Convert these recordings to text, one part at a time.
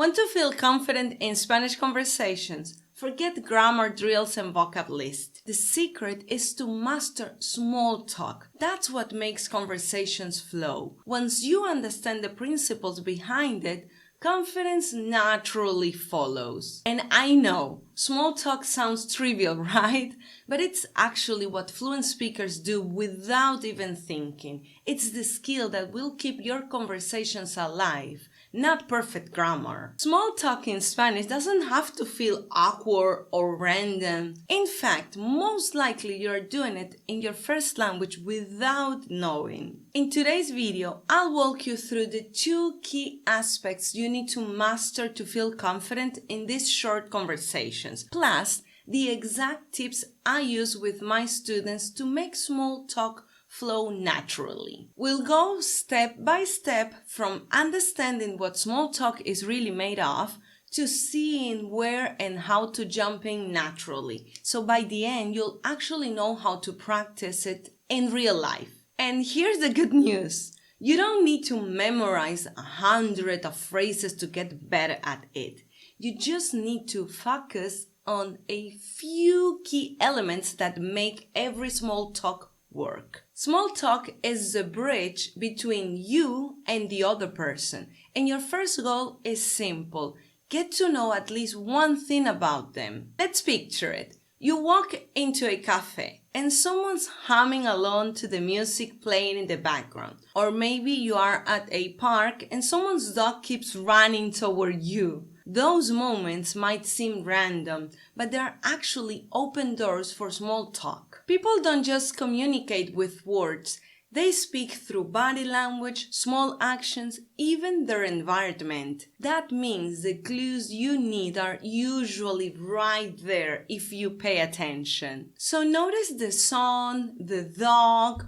Want to feel confident in Spanish conversations? Forget grammar drills and vocab lists. The secret is to master small talk. That's what makes conversations flow. Once you understand the principles behind it, confidence naturally follows. And I know, small talk sounds trivial, right? But it's actually what fluent speakers do without even thinking. It's the skill that will keep your conversations alive, not perfect grammar. Small talk in Spanish doesn't have to feel awkward or random. In fact, most likely you're doing it in your first language without knowing. In today's video, I'll walk you through the 2 key aspects you need to master to feel confident in these short conversations, plus the exact tips I use with my students to make small talk flow naturally. We'll go step by step from understanding what small talk is really made of to seeing where and how to jump in naturally. So by the end, you'll actually know how to practice it in real life. And here's the good news. You don't need to memorize 100 of phrases to get better at it. You just need to focus on a few key elements that make every small talk work. Small talk is the bridge between you and the other person, and your first goal is simple. Get to know at least one thing about them. Let's picture it. You walk into a cafe and someone's humming along to the music playing in the background. Or maybe you are at a park and someone's dog keeps running toward you. Those moments might seem random, but they are actually open doors for small talk. People don't just communicate with words. They speak through body language, small actions, even their environment. That means the clues you need are usually right there if you pay attention. So notice the sun, the dog,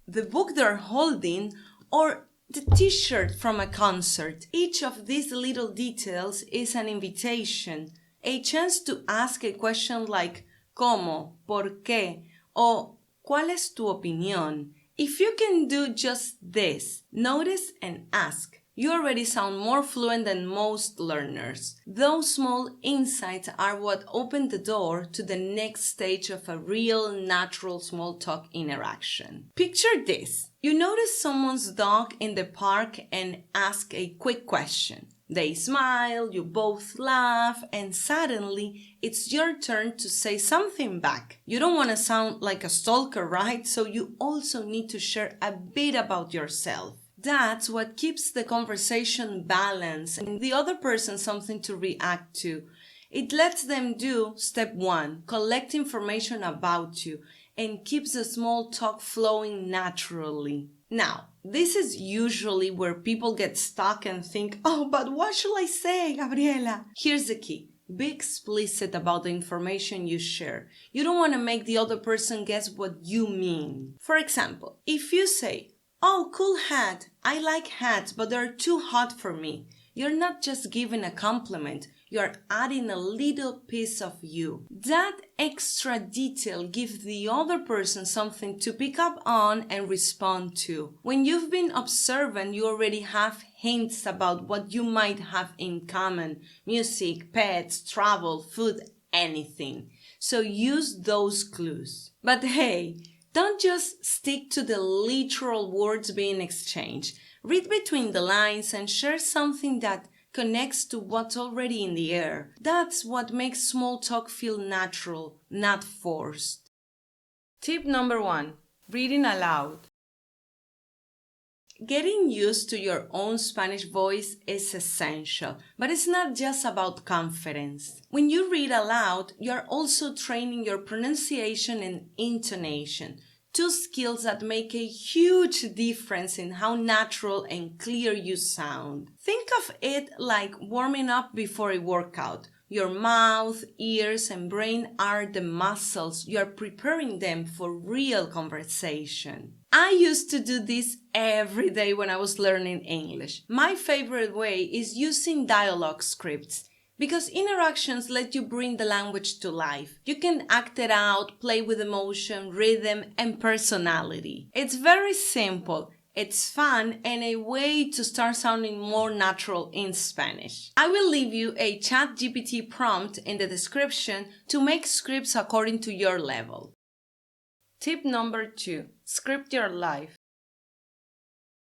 the book they're holding, or the t-shirt from a concert. Each of these little details is an invitation, a chance to ask a question like ¿Cómo? ¿Por qué? Or ¿Cuál es tu opinión? If you can do just this, notice and ask, you already sound more fluent than most learners. Those small insights are what open the door to the next stage of a real, natural small talk interaction. Picture this. You notice someone's dog in the park and ask a quick question. They smile, you both laugh, and suddenly it's your turn to say something back. You don't want to sound like a stalker, right? So you also need to share a bit about yourself. That's what keeps the conversation balanced and the other person something to react to. It lets them do step 1, collect information about you, and keeps the small talk flowing naturally. Now, this is usually where people get stuck and think, oh, but what should I say, Gabriela? Here's the key. Be explicit about the information you share. You don't want to make the other person guess what you mean. For example, if you say, oh, cool hat. I like hats, but they're too hot for me. You're not just giving a compliment. You're adding a little piece of you. That extra detail gives the other person something to pick up on and respond to. When you've been observant, you already have hints about what you might have in common. Music, pets, travel, food, anything. So use those clues. But hey, don't just stick to the literal words being exchanged. Read between the lines and share something that connects to what's already in the air. That's what makes small talk feel natural, not forced. Tip number 1. Reading aloud. Getting used to your own Spanish voice is essential, but it's not just about confidence. When you read aloud, you're also training your pronunciation and intonation. 2 skills that make a huge difference in how natural and clear you sound. Think of it like warming up before a workout. Your mouth, ears, and brain are the muscles. You are preparing them for real conversation. I used to do this every day when I was learning English. My favorite way is using dialogue scripts, because interactions let you bring the language to life. You can act it out, play with emotion, rhythm, and personality. It's very simple, It's fun and a way to start sounding more natural in Spanish. I will leave you a ChatGPT prompt in the description to make scripts according to your level. Tip number 2. Script your life.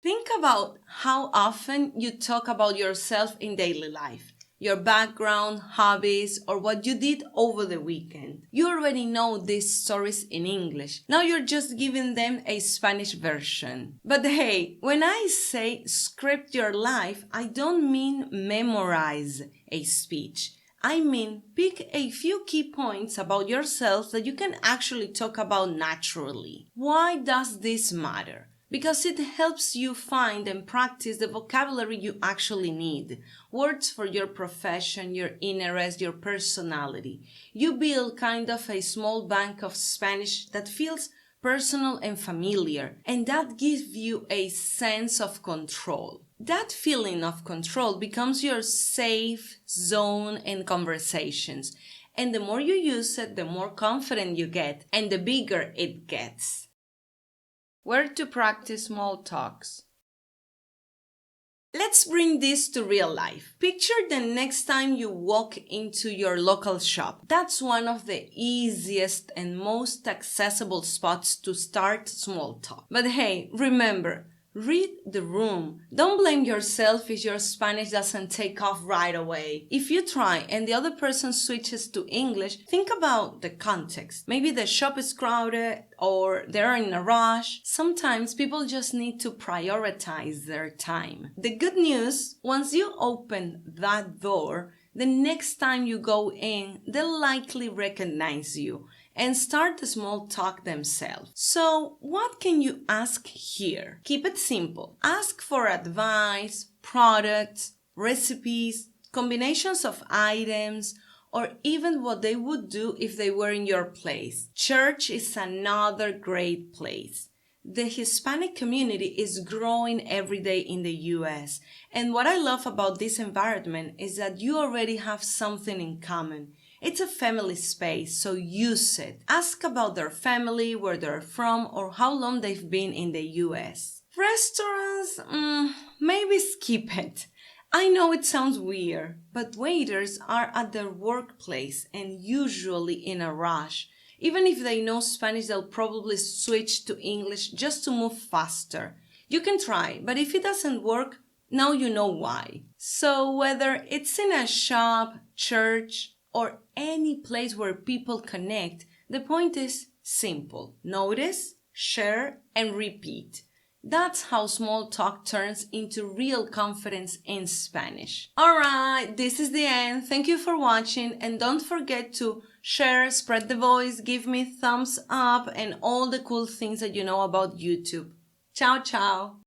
Think about how often you talk about yourself in daily life. Your background, hobbies, or what you did over the weekend. You already know these stories in English. Now you're just giving them a Spanish version. But hey, when I say script your life, I don't mean memorize a speech. I mean pick a few key points about yourself that you can actually talk about naturally. Why does this matter? Because it helps you find and practice the vocabulary you actually need. Words for your profession, your interest, your personality. You build kind of a small bank of Spanish that feels personal and familiar, and that gives you a sense of control. That feeling of control becomes your safe zone in conversations, and the more you use it, the more confident you get, and the bigger it gets. Where to practice small talks. Let's bring this to real life. Picture the next time you walk into your local shop. That's one of the easiest and most accessible spots to start small talk. But hey, remember, read the room. Don't blame yourself if your Spanish doesn't take off right away. If you try and the other person switches to English, think about the context. Maybe the shop is crowded or they're in a rush. Sometimes people just need to prioritize their time. The good news, once you open that door, the next time you go in, they'll likely recognize you and start the small talk themselves. So, what can you ask here? Keep it simple. Ask for advice, products, recipes, combinations of items, or even what they would do if they were in your place. Church is another great place. The Hispanic community is growing every day in the US, and what I love about this environment is that you already have something in common. It's a family space, so use it. Ask about their family, where they're from, or how long they've been in the US. Restaurants, maybe skip it. I know it sounds weird, but waiters are at their workplace and usually in a rush. Even if they know Spanish, they'll probably switch to English just to move faster. You can try, but if it doesn't work, now you know why. So whether it's in a shop, church, or any place where people connect, the point is simple. Notice, share, and repeat. That's how small talk turns into real confidence in Spanish. Alright, this is the end. Thank you for watching, and don't forget to share, spread the voice, give me thumbs up, and all the cool things that you know about YouTube. Ciao, ciao!